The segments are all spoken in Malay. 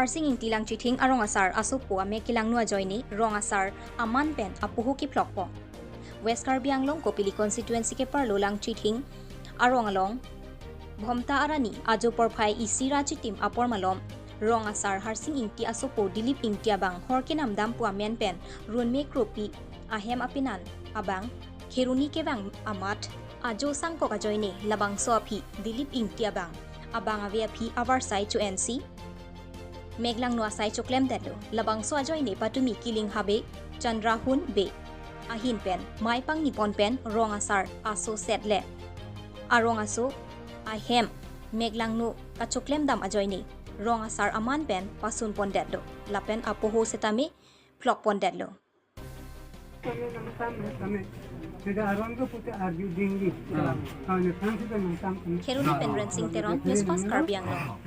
harsing ing tilang chithing arong asar asupo ame kilang nuwa joini rong asar aman pen apuhu ki plokpo West Karbi Anglong Kopili constituency ke parlo lang chithing arong along Bhomta arani ajo porphai isira chitim apor malom rong asar harsing ingti asupo dilip ingti abang horke namdam pu amen pen runme kropi ahem apinan abang kheruni ke bang amat ajo sangko ka joine labang so aphi dilip ingti abang abang ave aphi avar sai to NC Meglang no asai choklem dalo labang so ajoy ne patumi kiling habe chandrahun be ahin pen maipang nipon pen rong asar aso setle arong aso ahem meglang no ka choklem dam ajoy ne rong asar aman pen pasun pon dalo lapen apoho setame flok pon dalo Kheruni Penran Singh Teron News Fast Karbi Anglong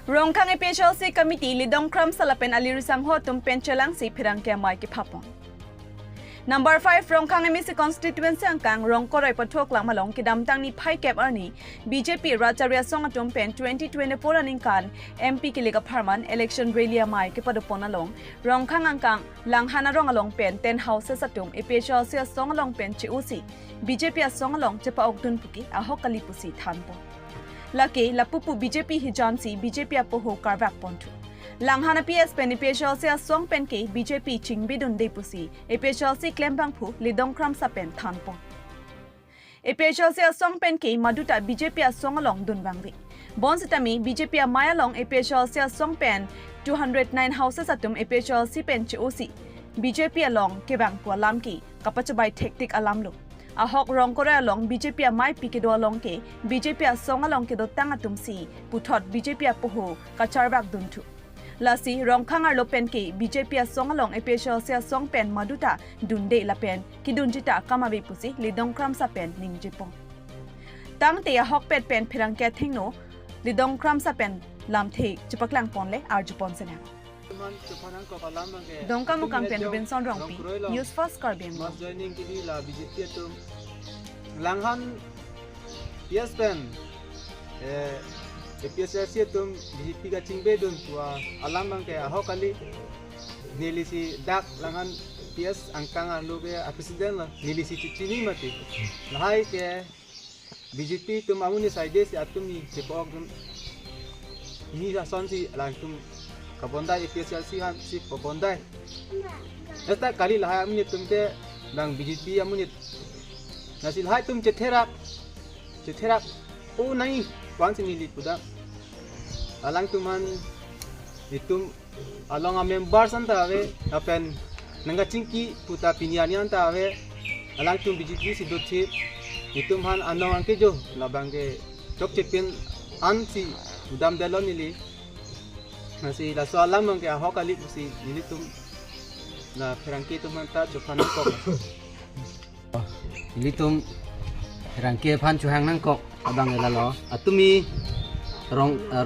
Rongkang PHLC Committee lidong kram salapen alirisang ho tumpen chelang si pirang kya mai ki phapon Number 5 Rongkang MSC constituency angkang Rongkoroi pathok lang malong kidamtang ni phai cap arni BJP Racharia song atom pen 2024 aning kan MP kiliga pharman election rally mai ke padopon along Rongkang angkang langhana rong along pen 10 houses atom EPHLC song along pen chiusi BJP song along chepa okdun puki ahok kali pusi thanpo Laki lapupu BJP hijansi BJP apoho karvak pontu Langhana PS pen EPHLC song pen ke BJP chingbidun depusi EPHLC klembang phu lidong kram sa pen thanpo EPHLC song pen ke maduta BJP song along dunbangwi Bonsitami BJP maya long EPHLC song pen 209 houses atum EPHLC pen chosi BJP along kebang ko alam ki kapachabai tactic alam lo Ahok Rongkore along BJP mai pikido along ke BJP song along ke do tanga tumsi puthot BJP poho kacharbak duntu Lasi Rongkang ar lopen ke BJP song along EPHLC song pen maduta dunde lapen ki dunjita kamabe pusi lidong kram sa pen ningjipong Tang te ahok pet pen phirang ke thingno lidong kram sa pen lamthe chupaklang ponle arjupon sena Dongka mukang pen Robinson Rongpi News First Karbi Mas joining kini la BJP tu langhan yes pen EPHLC tu BJP ka chingbe dun tua alam bang ke aho kali nilisi dak langhan PS angkang alu ke presiden la nilisi chini mati lahai ke BJP tu mamuni side si atumi sepok dun ini rason si langtum kabondai EPHLC han si kabondai Esta kali lahai amunit tumte bang BJP amunit nasil hai tum cetherak oh nai kwan sini lipuda alang tuman itum along a members anta ave apen nanga chingki puta pinyani anta ave alang tum BJP si dothi itum han anong anke jo labangge chok chepin ansi udam dalon nili nasi la soalam ang kaya hokali si nilitum na perangki tumanta jokan kok Litum rangke phan chuhang nang kok abang elalo atumi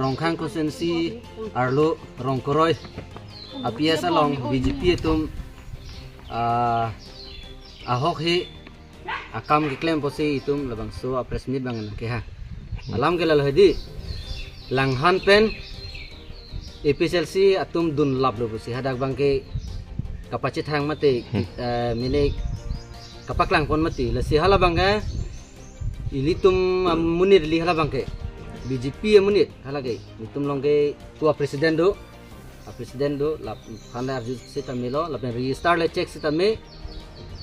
rongkhang constituency arlo rongkoroi apias along BJP tum ahok he akam ke claim posi itum labang so press meet bang ke ha alam ke lalo hedi langhan pen EPHLC atum dun lab lo posi hadak bang ke kapacit hang mate milik kapaklang pon mati lasi hala bangga ilitum munir li hala bangke BJP munir hala ke litum longke tua presiden do lap khanda arju sita melo lapen register le check sita me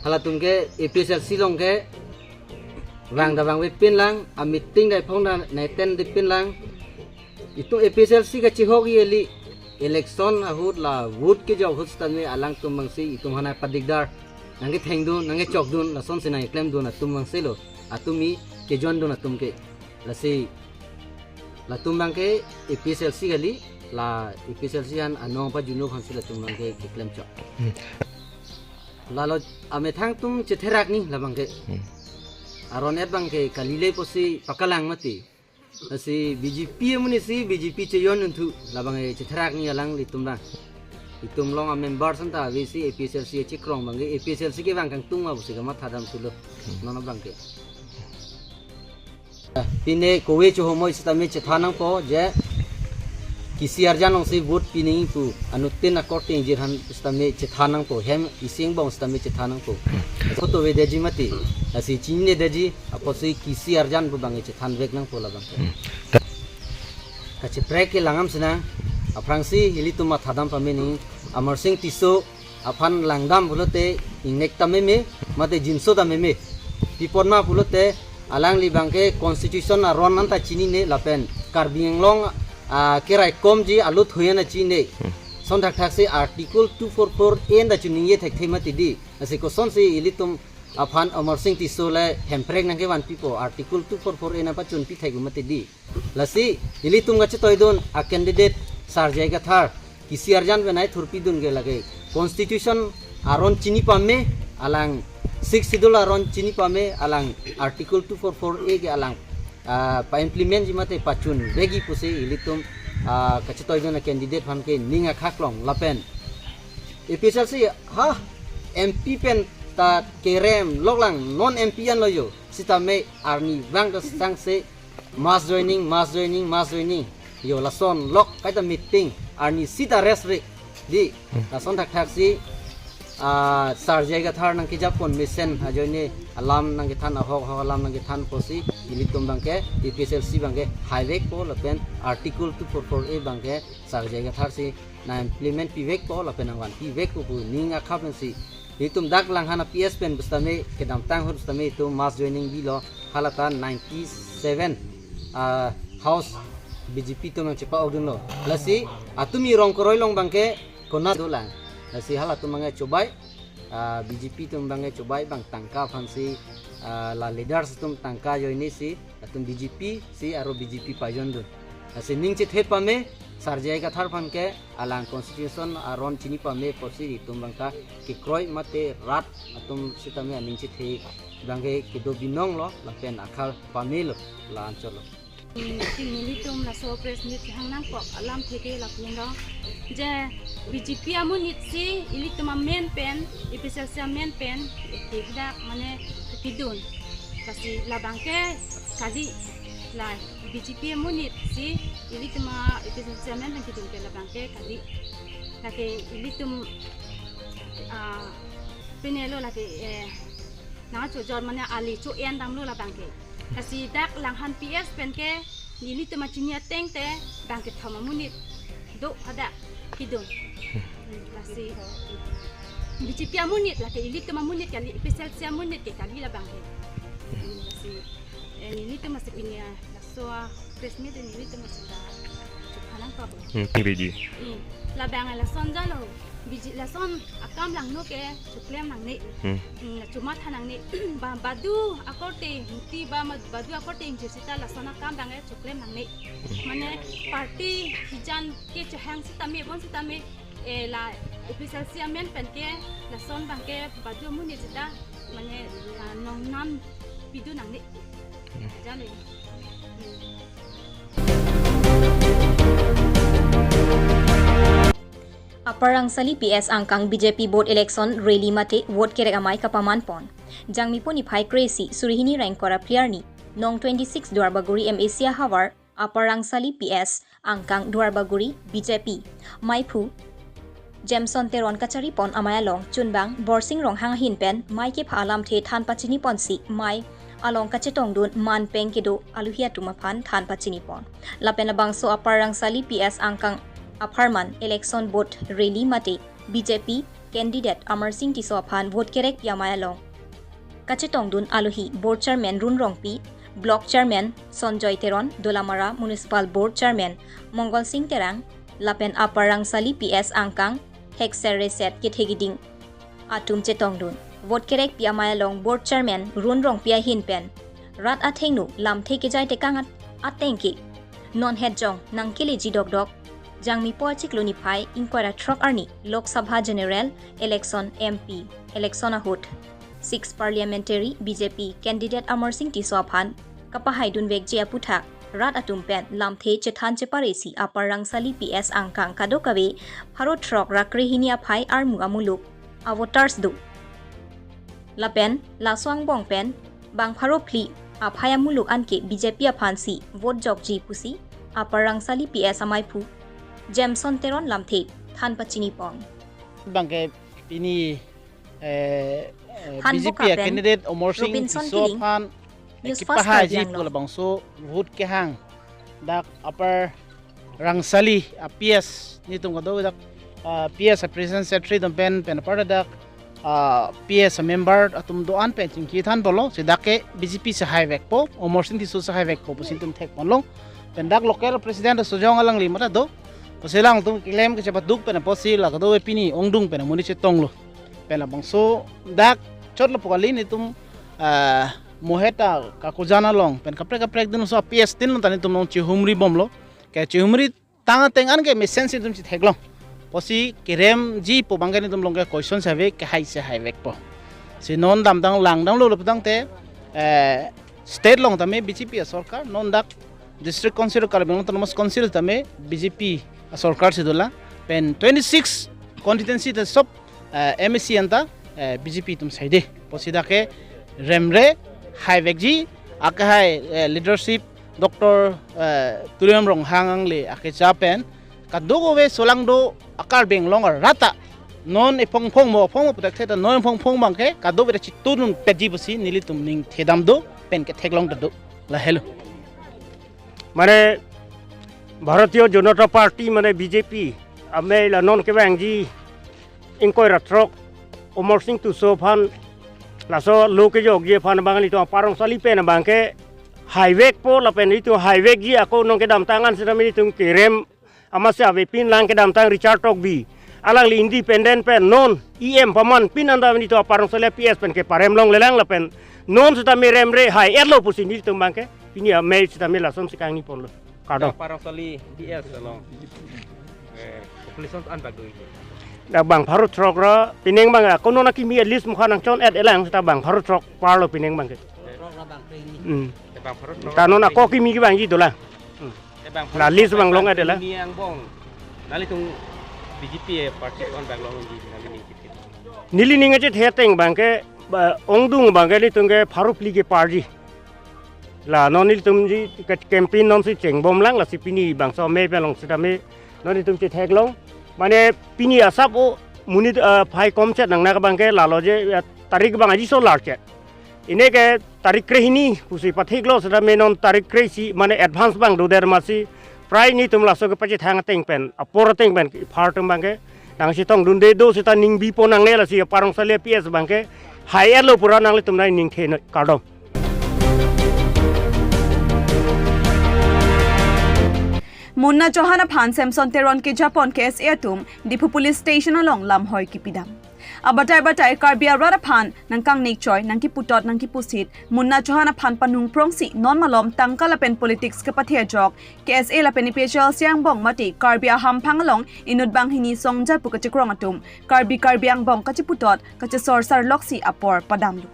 hala tumke EPHLC longke wang da wang we pin lang a meeting dai phong da naiten de pin lang itu EPHLC ka chihogi eli election ahut la vote ke jaw hustan me alang tum mangsi itum hana padigdar nange thengdun nange chokdun la son sina claim dun atum mangselo atumi ke jon dun atum ke lasi la tumbang ke EPHLC gali la EPHLC an anong pa junub hansila tumbang ke claim chok la lo ame thang tum chetherak ni labang ke aronet bang ke kalile posi pakalang mati lasi BJP muni si BJP cheyon untu labang ke chetherak ni alang li tumbang itum long a member santa VC APSLC chikrong bangi APSLC ke bang kang tunga busi kamat hadam sulo nono bangke pine kowe chu homoi stami chethanang po je kisi arjanong si vote pining pu anutin according jirhan stami chethanang po hem ising bong stami chethanang po photo we deji mati asi chinne deji aposi kisi arjan pu bangi chethan vek nang po la bang kache prek ke langam sina aprangsi hilituma thadam pameni amar sing tiso aphan langdam bulote ingnek tameme mate jinso tameme piponna bulote alang li bangke constitution aron nanta chini ne lapen karbing long kirai komji alut huyana chine son thak thak se article 244 en da chuni ye thek thema tidi ase ko son se ilitum aphan amar sing tiso le hemprek nang ke wan pipo article 244 en apa chun pi thek mate di lasi ilitum ga chetoidon a candidate sarjai ga thar kisi arjan benai thurpi dun ge lage constitution aron chini pamme alang 6 schedule aron chini pamme alang article 244 e ge alang pa implement jimate pachun begi puse ilitum kachitoy na candidate phan ke ninga khaklong lapen official si ha MP pen ta kerem loklang non MP an loyo sitame arni bang da sang se mass joining yo lason lok kaita meeting arni sita resre di lason thak thak si sarjai ga thar nang ki japon mission hajoine alam nang ki than ahok alam nang ki than posi ilitum bangke EPSLC bangke highway ko lapen article 244 e bangke sarjai ga thar si na implement pivek ko lapen angwan pivek ko bu ninga khapen si ilitum dak lang hana PS pen bustame kedam tang hur bustame itu mass joining bilo halata 97 house BJP to mang cepa odun lo lasi atumi rong koroi long bangke kona dolang lasi hala tu mangai cobai BJP tu mangai cobai bang tangka fansi la leaders tu tangka jo ini si atum BJP si aro BJP pajon dun lasi ning chet het pame sarjai ka thar phan ke alang constitution aron chini pame posi tum bangka ki kroi mate rat atum sitame ning chet he bangke kido binong lo lapen akhal pame lo la ancol Nilitum la so press nit hang nang pok alam theke la pungro je BJP amunit si ilitum main pen EPSLC main pen tikda mane tidun kasi la bangke kadi la BJP amunit si ilitum EPSLC main pen tidun ke la bangke kadi lake ilitum penelo lake na cho jor mane ali cho en dam lo la bangke kasi dak langhan PS penke nili tu macinya teng te bangke thama munit do ada kidon kasi BJP amunit la ke ili tu mamunit kali EPSLC amunit ke kali la bangke kasi nili tu masih pinya la soa presmi de nili tu masih da halang pa PBG la bang la sonja lo biji la son akam lang no ke suklem lang ni cuma thanang ni badu akorte muti ba badu akorte injusita la son akam bang suklem lang ni mane party hijan ke chhang sitame bon sitame la official siamen pen ke la son bang ke badu mu ni jita mane nong nam bidu nang ni jale Aparang sali PS angkang BJP board election rally mate vote kerek amai kapaman pon jangmi poni phai crazy surihini rank kora player ni nong 26 Dwarbaguri Asia Hawar aparang sali PS angkang Dwarbaguri BJP maipu Jameson Teron kachari pon amaya long chunbang borsing rong hang hin pen mai ke phalam the than pachini pon si mai along kachetong dun man peng kedo aluhia tumaphan than pachini pon lapen bangso aparang sali PS angkang aparman election vote rally mate BJP candidate Amar Singh Tisophan vote kerek yamaya long kachetong dun aluhi board chairman Run Rongpi block chairman Sonjoy Teron Dolamara municipal board chairman Mongol Singh Terang lapen aparang sali PS angkang hexere set kithegiding atum chetong dun vote kerek yamaya long board chairman Run Rongpi hin pen rat athengnu lam theke jai te kangat atengki non head jong nangkili jidok dok jangmi poachik lunify inquire truck arni Lok Sabha General election MP election ahut 6 parliamentary BJP candidate Amar Singh Tisophan kapahai dun vek jia puthak rat atum pen lam the chethan cheparesi aparang sali PS angkang kadokabe Bharat Rock rakrehinia phai armu amuluk avotars du lapen laswang bong pen bang pharo phli aphaya muluk anke BJP aphansi vote jokji pusi aparang sali PS amai phu Jameson teron lamthe than pachini pong bangke ini Han BJP Bokapen, candidate Omor Singh Robinson so Kiling, pan News kipa First haji Karbiang pula Long. bang so vote ke hang dak upper rangsali PS ni tung kado dak PS president secretary dom pen par dak PS member atum doan pen ching ki than bolo se dak ke BJP se high vek po Omor Singh ti so se high vek po pusin tum thek long pen dak local president so jong alang li mata do pasilang tum claim ke cepat duk pen posi la kado pini ongdung pen muni che tong lo pela bang so dak chot la pokali ni tum moheta ka kujana long pen kaprek din so PS tin lo tani tum long chihumri bom lo ke chihumri tanga tengan ke mesen si tum chi theklong posi kerem ji po bangani tum long ke question save ke hai se hai vek po si non dam dang lang dang lo dang te state long tame BJP sarkar non dak district council Karbiang autonomous council tame BJP sarkar sidula pen 26 constituency te sob MSC anta BJP tum saide posida ke remre high vegji akahai leadership Dr. Tuliam Rong hangang le ake chapen kadogo we solangdo akar beng longer rata non e pong mo protected non pong bangke kadogo we chitunun peji basi nilitum ning thedam do pen ke theklong do la hello মানে ভারতীয় জনতা পার্টি মানে বিজেপি আমি নন কে ব্যাংজি ইনকয় রাত্রক Omor Singh tu so fan laso loke jog je fan bangali tu parong sali pen bangke highway po la pen itu highway gi ako nong ke dam tangan sedami tung kirem amase ave pin lang ke dam tang Richard Tok bi alang li independent pen non EM paman pin anda ni tu parong sali PS pen ke parem long lelang la pen non sedami remre high erlo pusin ni tung bangke ini ya me sedami lasom sikang ni pon lo kado parang sali DS along population anbag do da bang Bharat Rock ra pineng bang kono na kimi at least mukha nang chon at elang ta bang Bharat Rock parlo pineng bang ke bang Bharat Rock ta non ako kimi ki bang ji dola la list bang long at elang ni ang bong nali tung BJP party on bag long ji nali ni kit nili ninga che theteng bang ke ongdung bang ke ni tung ke Bharat League party la non nil tum ji campaign non si cheng bom lang la si pini bang so me pe long sita me non ni tum che thek long mane pini asap o munit phai kom chet nang na bang ke lalo je tarik bang aji so lar chet ine ke tarik krehini pusi pathik lo sada menon tarik kresi mane advance bang do der masi prai ni tum la so ke pachi thang teng pen apor teng pen phar tum bang ke nang si tong dunde do sita ning bi po nang le la si parong sale PS bang ke higher lo pura nang le tum nai ning the kadom Munna Johana Phan Samson Teron ke Japon case atum Dipu Police Station along lam hoi ki pidam. Abatai Karbia Rada Phan nangkang nik choi nangki putot nangki pusit Munna Johana Phan panung prongsi non malom tangka la pen politics ke pathia jok KSA la pen special siang bong mati Karbia ham phangalong inut bang hini songja pukachikrong atum Karbiang bong kachiputot kachesor sar loksi apor padamlu.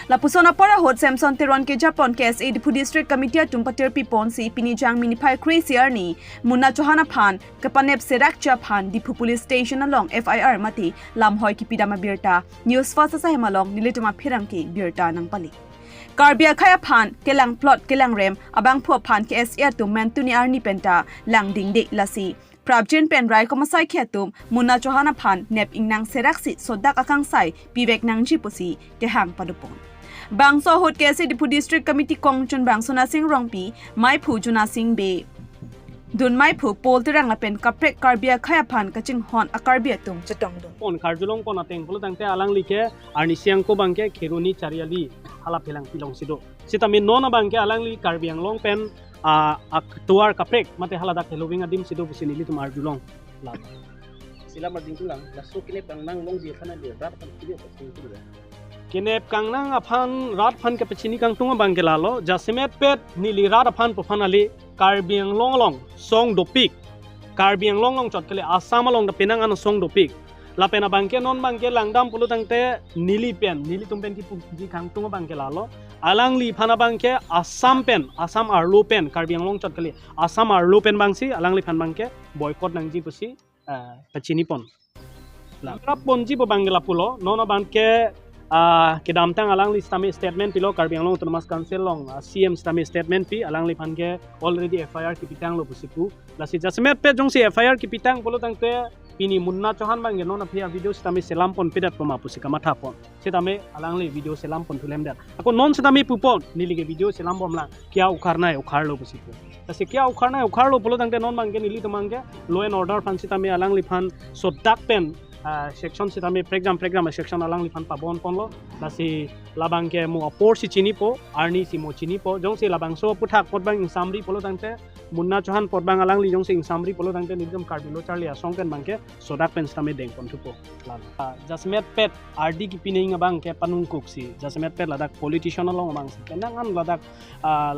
La pusona para hot Samson Teron ke Japon KSA Dipu District Committee atum patir pipon si pinijang minipai crazy arni Munna Johana Phan kapanep serak Japan Dipu Police Station along FIR mati lam hoi ki pidama birta news first sa hemalong nilituma phirang ki birta nang pali Karbia khaya Phan kelang plot kelang rem abang pho Phan KSA atum mentuni arni penta lang ding de lasi Prabjin pen rai komasai khetum Munna Johana Phan nep ingnang seraksi sodak akang sai pivek nang jipusi ke hang padupon Bangso hot KSA Dipu District Committee Kongchun Bangsona Singh Rongpi Mai Phu Juna Singh Be Dun Mai Phu Pol Tirang Lapen Kaprek Karbia Khaya Phan Kaching Hon Akarbia Tum Chetong Dum pon karjulong pon ateng polo tangte alang like arni siang ko bangke kheruni chariali hala phelang pilong sido sitami nona bangke alang li karbiang long pen tuar kaprek mate hala da khelowing adim sido businili tumar julong la sila marding tulang laso kile pangnang long ji khana de rat kan kile pasin kenep kangnang aphan rat phan ke pechini kang tunga bangela lo jasemet pet nili rat aphan phanali karbiang long song dopik karbiang long chot kele asam long da penang an song dopik la pena bangke non bangke langdam pulu tangte nili tumpen ki kang tunga bangela lo alangli phana bangke Assam arlo pen Karbi Anglong chot kali Assam arlo pen bangsi alangli phan bangke boycott nangji pusi pachini pon la ponji bo bangla pulo nono bangke kedamtang alangli stami statement pilo Karbi Anglong Autonomous Council long CM stami statement pi alangli phanke already FIR ki pitang lo pusipu la si jasmet pe jongsi FIR ki pitang polo tangte pini Munna Chauhan bangge nona phia video stami selam pon pedat poma pusika matha pon setame alangli video selam pon thulem dat ako non setami pupon nilige video selam bomla kya ukhar lo pusipu tase kya ukhar lo polo tangte non bangge nili tomangge law and order phan setame alangli phan sodak pen section setame program section alangli phan pabon ponlo lasi labangke mo apor si chini po arni si mo chini po jongsi labang so puthak potbang samri polo tangte Munna Chauhan potbang alangli jongsi samri polo tangte nidum Karbilo Charlie asong pen bangke sodak pen stame deng pon thupo jasmet pet RD ki pining bangke panung kuksi jasmet pet ladak politician along bang penangan ladak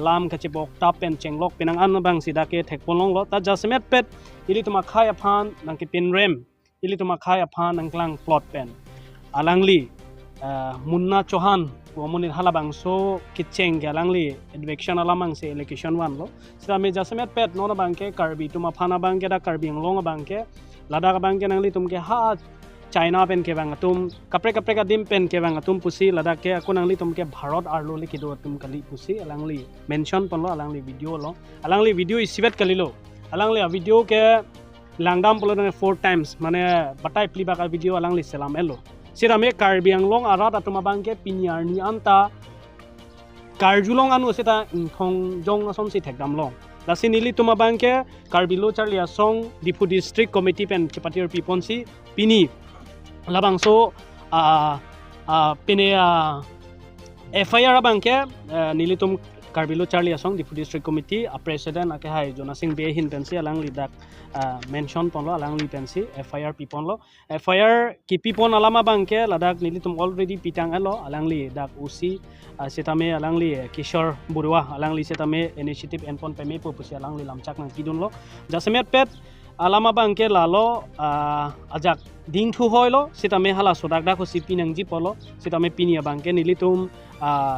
lam kachibok tap pen chenglok penangan bang sidake thekpolong lo ta jasmet pet ili tuma khaya phan nangki pinrem ili tuma khaya phan angklang plot pen alangli Munna Chauhan Womunin halabang so kitcheng galangli advection alamang se election wan lo sita me jasmet pet nona bangke Karbi tuma phana bangke da Karbi Anglong bangke ladaka bangke nangli tumke ha China pen ke bang tum kapre ka dim pen ke bang tum pusi ladake aku nangli tumke Bharat arlo likido tum kali pusi alangli mention ponlo alangli video isibet kali lo alangli video ke langdam polo 4 times mane batai pli baka video alangli selam elo Sirame Karbi Anglong arat atuma bangke pinyarni anta Karjulong anu sita thong jong asom si thekdam long lasi nili tuma bangke Karbilo Charlie asong Dipu District Committee pen Chipatir Piponsi pini labangso pine FIR bangke nili tum Karbilo Charlie asong Dipu District Committee a president ake hai Jona Singh be hin pensi alangli dak mention ponlo alangli pensi FIR piponlo FIR ki pipon alama bangke ladak nilitum already pitang alo alangli dak usi setame alangli Kishore Burwa alangli setame initiative enpon peme pusi alangli lamchak nang kidunlo jasmet pet alama bangke lalo ajak ding thu hoilo setame hala sodak dak ko sipi nang jipolo setame pinia bangke nilitum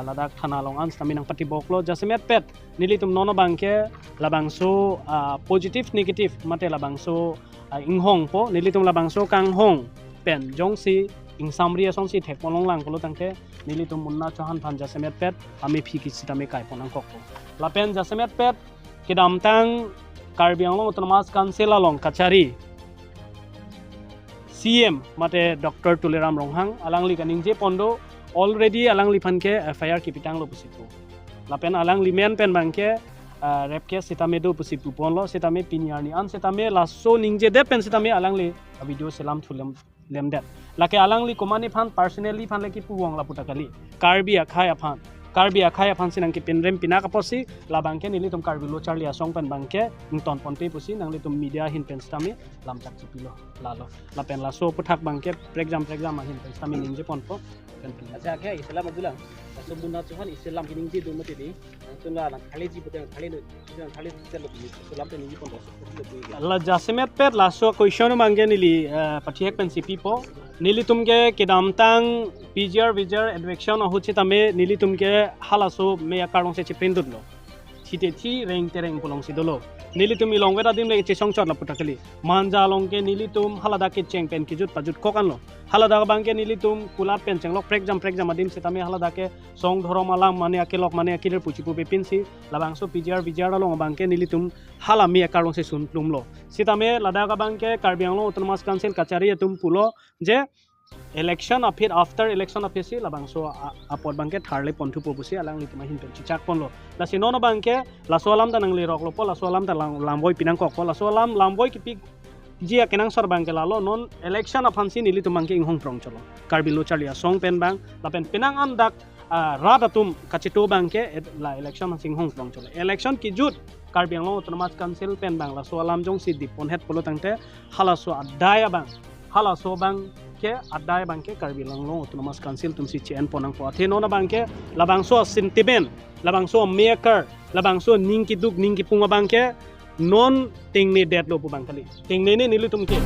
ladak thana long an stami nang pati boklo jasmet pet nilitum nono bangke labangso positive negative mate labangso inghong po nilitum labangso kanghong pen jongsi ingsamri asonsi thekpolong lang polo tangte nilitum Munna Chauhan phan jasmet pet ami phiki sitame kai ponang kokko lapen jasmet pet kedamtang Karbi Anglong Autonomous Council along kachari CM mate Dr. Tuleram Ronghang alangli kaningje pondo already alangli phanke FIR ki pitang lo pusipu lapen alangli men pen bangke repke setame do pusipu ponlo setame pinyarni an setame laso ningje de pen setame alangli video selam thulem lemdet lake alangli komani phan personally phan leki puwang la putakali Karbi akhaya phan sinang ki pinrem pinaka posi labangke nili tum Karbilo Charlie asong pen bangke ngton ponte pusi nangli tum media hin pen stami lamchak chipilo lalo lapen laso puthak bangke exam hin pen stami ningje ponpo acha ke Islam adulang so Munna Chauhan Islam kiningji do mate di tunga khali ji putang khali chelo Islam te ningji ponpo la jasmet pet laso question mangge nili pathiek pen CP po nili tumge kedamtang PGR advection ahuchi tame nili tumge halaso me akarong se chiprindut lo thite thi reng tereng polong sidolo nili tum ilongwe da dim le chesong chot la putakali manja longke nili tum halada ke cheng pen kijut pajut kokan lo halada bangke nili tum kulat pen chenglok exam adim setame halada ke song dhorom alam mane akilok mane akiler puchipu bepinsi labangso PGR along bangke nili tum halami akarong se sun plum lo setame ladaga bangke Karbi Anglong Autonomous Council kachari tum pulo je election after election si labangso apod bangke tharle pontu popusi alang litma hin pen chichak ponlo la sinono bangke la solam da nangli roklo po la solam da lamboi pinang kok po la solam lamboi ki pik jia kenang sor bangke lalo non election afansi nili tumangke inghong prong cholo Karbilo Charlie song pen bang la pen pinang andak radatum kachito bangke la election singhong prong cholo election ki jut Karbi Anglong Autonomous Council pen bang la solam jong si dipon het polo tangte halaso adaya bang halaso bang ke adai bangke Karbi Anglong Autonomous Council tumsi chen ponang po atheno na bangke labangso sentiment labangso maker labangso ningki duk ningki punga bangke non tingni dead lo pu bangkali tingni ne nilu tumke